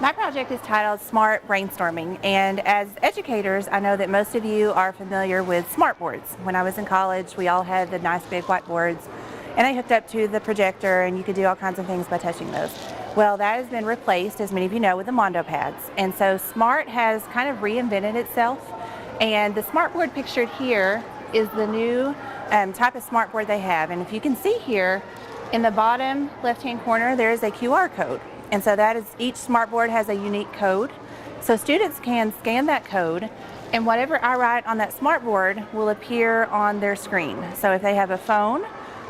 My project is titled SMART Brainstorming, and as educators, I know that most of you are familiar with smart boards. When I was in college, we all had the nice big whiteboards, and they hooked up to the projector, and you could do all kinds of things by touching those. Well, that has been replaced, as many of you know, with the Mondo pads, and so SMART has kind of reinvented itself, and the smart board pictured here is the new type of smart board they have. And if you can see here, in the bottom left-hand corner, there is a QR code. And so that is, each smart board has a unique code. So students can scan that code, and whatever I write on that smart board will appear on their screen. So if they have a phone,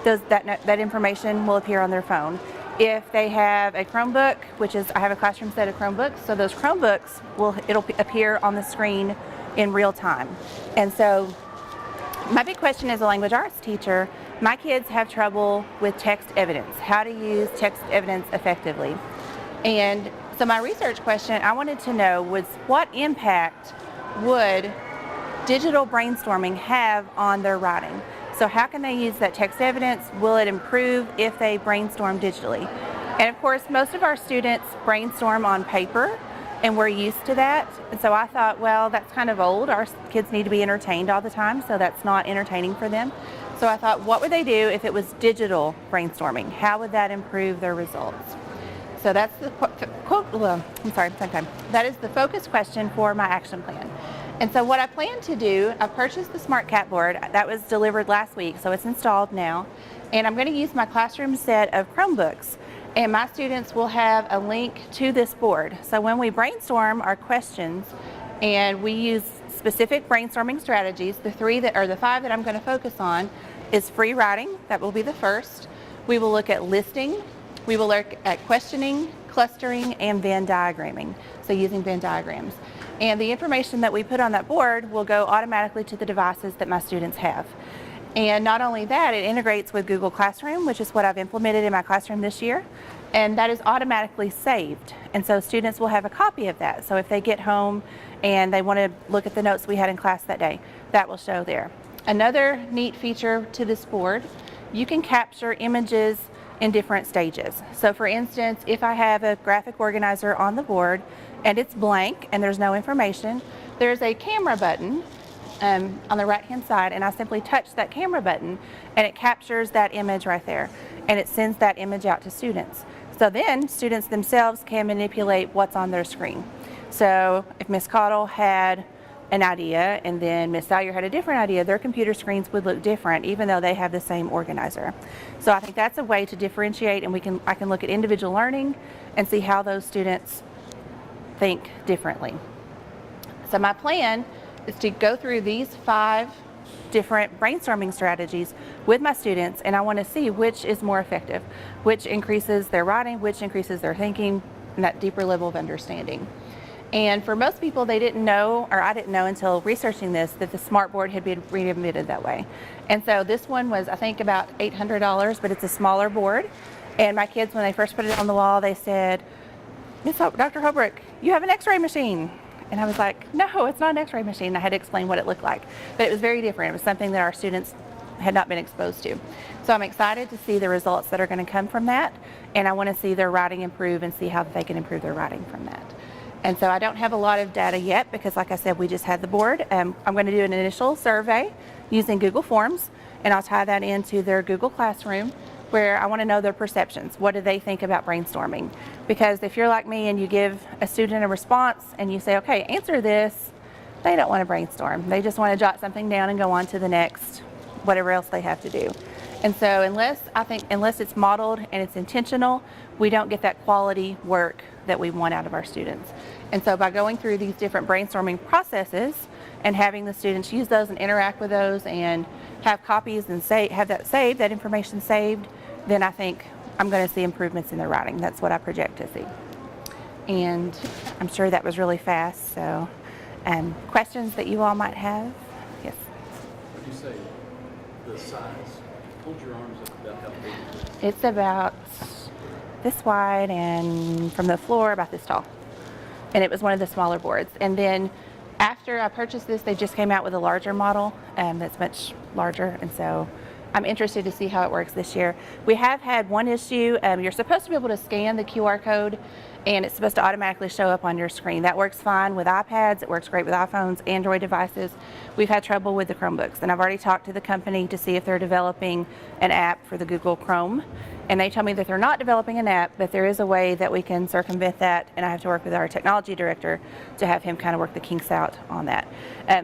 that information will appear on their phone. If they have a Chromebook, which is, I have a classroom set of Chromebooks, so those Chromebooks, it'll appear on the screen in real time. And so my big question as a language arts teacher, my kids have trouble with text evidence, how to use text evidence effectively. And so my research question I wanted to know was, what impact would digital brainstorming have on their writing? So how can they use that text evidence? Will it improve if they brainstorm digitally? And of course, most of our students brainstorm on paper, and we're used to that. And so I thought, well, that's kind of old. Our kids need to be entertained all the time, so that's not entertaining for them. So I thought, what would they do if it was digital brainstorming? How would that improve their results? So that's the that is the focus question for my action plan. And so what I plan to do, I purchased the SMART Kapp board. That was delivered last week, so it's installed now. And I'm going to use my classroom set of Chromebooks. And my students will have a link to this board. So when we brainstorm our questions and we use specific brainstorming strategies, the five that I'm going to focus on is free writing. That will be the first. We will look at listing. We will look at questioning, clustering, and Venn diagramming. So using Venn diagrams. And the information that we put on that board will go automatically to the devices that my students have. And not only that, it integrates with Google Classroom, which is what I've implemented in my classroom this year, and that is automatically saved. And so students will have a copy of that. So if they get home and they want to look at the notes we had in class that day, that will show there. Another neat feature to this board, you can capture images in different stages. So for instance, if I have a graphic organizer on the board and it's blank and there's no information, there's a camera button on the right hand side, and I simply touch that camera button and it captures that image right there, and it sends that image out to students. So then students themselves can manipulate what's on their screen. So if Ms. Cottle had an idea and then Ms. Salyer had a different idea, their computer screens would look different even though they have the same organizer. So I think that's a way to differentiate, and I can look at individual learning and see how those students think differently. So my plan is to go through these 5 different brainstorming strategies with my students, and I want to see which is more effective, which increases their writing, which increases their thinking, and that deeper level of understanding. And for most people, they didn't know, or I didn't know until researching this, that the smart board had been reinvented that way. And so this one was, I think, about $800, but it's a smaller board. And my kids, when they first put it on the wall, they said, Dr. Holbrook, you have an x-ray machine. And I was like, no, it's not an x-ray machine. I had to explain what it looked like. But it was very different. It was something that our students had not been exposed to. So I'm excited to see the results that are going to come from that. And I want to see their writing improve and see how they can improve their writing from that. And so I don't have a lot of data yet because, like I said, we just had the board. I'm going to do an initial survey using Google Forms, and I'll tie that into their Google Classroom, where I want to know their perceptions. What do they think about brainstorming? Because if you're like me and you give a student a response and you say, okay, answer this, they don't want to brainstorm. They just want to jot something down and go on to the next, whatever else they have to do. And so unless it's modeled and it's intentional, we don't get that quality work that we want out of our students. And so by going through these different brainstorming processes and having the students use those and interact with those and have copies and have that information saved, then I think I'm going to see improvements in their writing. That's what I project to see. And I'm sure that was really fast. So questions that you all might have? Yes. What do you say the size? Hold your arms up about how big it is. It's about this wide and from the floor about this tall. And it was one of the smaller boards. And then after I purchased this, they just came out with a larger model that's much larger. And so I'm interested to see how it works this year. We have had one issue. You're supposed to be able to scan the QR code and it's supposed to automatically show up on your screen. That works fine with iPads, it works great with iPhones, Android devices. We've had trouble with the Chromebooks, and I've already talked to the company to see if they're developing an app for the Google Chrome, and they tell me that they're not developing an app, but there is a way that we can circumvent that, and I have to work with our technology director to have him kind of work the kinks out on that.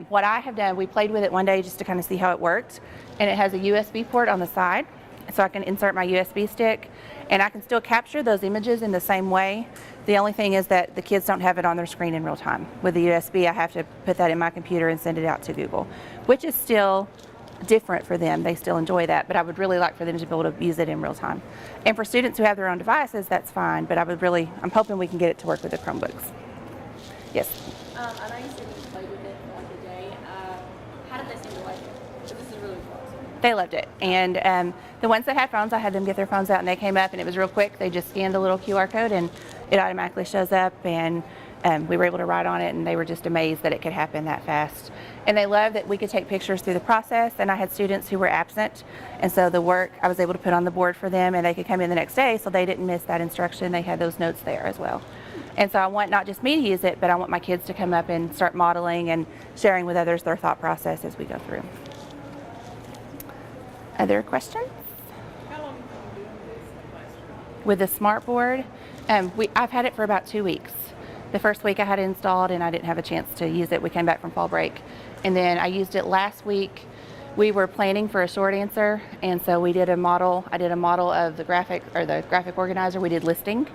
What I have done, we played with it one day just to kind of see how it worked, and it has a USB port on the side, so I can insert my USB stick, and I can still capture those images in the same way. The only thing is that the kids don't have it on their screen in real time. With the USB, I have to put that in my computer and send it out to Google, which is still different for them. They still enjoy that, but I would really like for them to be able to use it in real time. And for students who have their own devices, that's fine, but I'm hoping we can get it to work with the Chromebooks. Yes? I know you said you played with it for like a day. How did they seem to like it? This is really cool. They loved it. And the ones that had phones, I had them get their phones out, and they came up, and it was real quick. They just scanned the little QR code, and it automatically shows up, and we were able to write on it, and they were just amazed that it could happen that fast. And they loved that we could take pictures through the process, and I had students who were absent, and so the work I was able to put on the board for them, and they could come in the next day, so they didn't miss that instruction. They had those notes there as well. And so I want not just me to use it, but I want my kids to come up and start modeling and sharing with others their thought process as we go through. Other questions? How long have you been doing this in the classroom? With the SMART board, I've had it for about 2 weeks. The first week I had it installed and I didn't have a chance to use it. We came back from fall break. And then I used it last week. We were planning for a short answer, and so we did a model. I did a model of the graphic organizer. We did listing.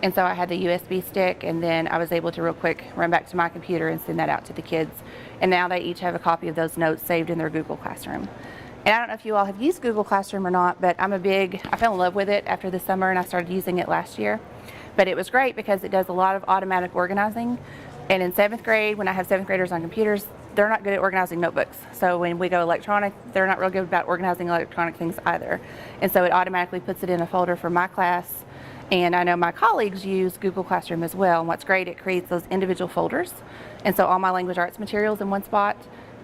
And so I had the USB stick, and then I was able to real quick run back to my computer and send that out to the kids. And now they each have a copy of those notes saved in their Google Classroom. And I don't know if you all have used Google Classroom or not, but I fell in love with it after the summer, and I started using it last year. But it was great because it does a lot of automatic organizing. And in 7th grade, when I have 7th graders on computers, they're not good at organizing notebooks. So when we go electronic, they're not real good about organizing electronic things either. And so it automatically puts it in a folder for my class. And I know my colleagues use Google Classroom as well. And what's great, it creates those individual folders. And so all my language arts materials in one spot,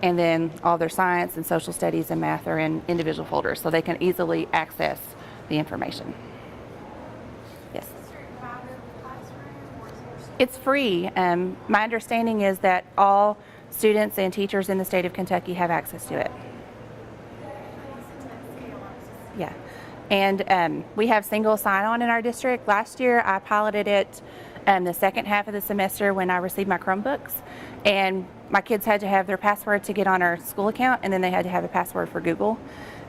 and then all their science and social studies and math are in individual folders, so they can easily access the information. Yes? It's free. My understanding is that all students and teachers in the state of Kentucky have access to it. Yeah. And we have single sign-on in our district. Last year I piloted it the second half of the semester when I received my Chromebooks, and my kids had to have their password to get on our school account, and then they had to have a password for Google.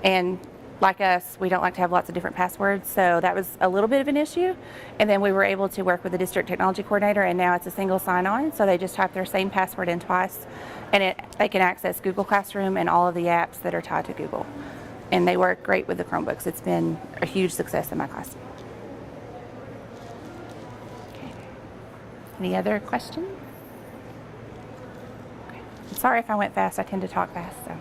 And like us, we don't like to have lots of different passwords, so that was a little bit of an issue. And then we were able to work with the district technology coordinator, and now it's a single sign-on, so they just type their same password in twice, and they can access Google Classroom and all of the apps that are tied to Google. And they work great with the Chromebooks. It's been a huge success in my class. Okay. Any other questions? Okay. I'm sorry if I went fast. I tend to talk fast, so.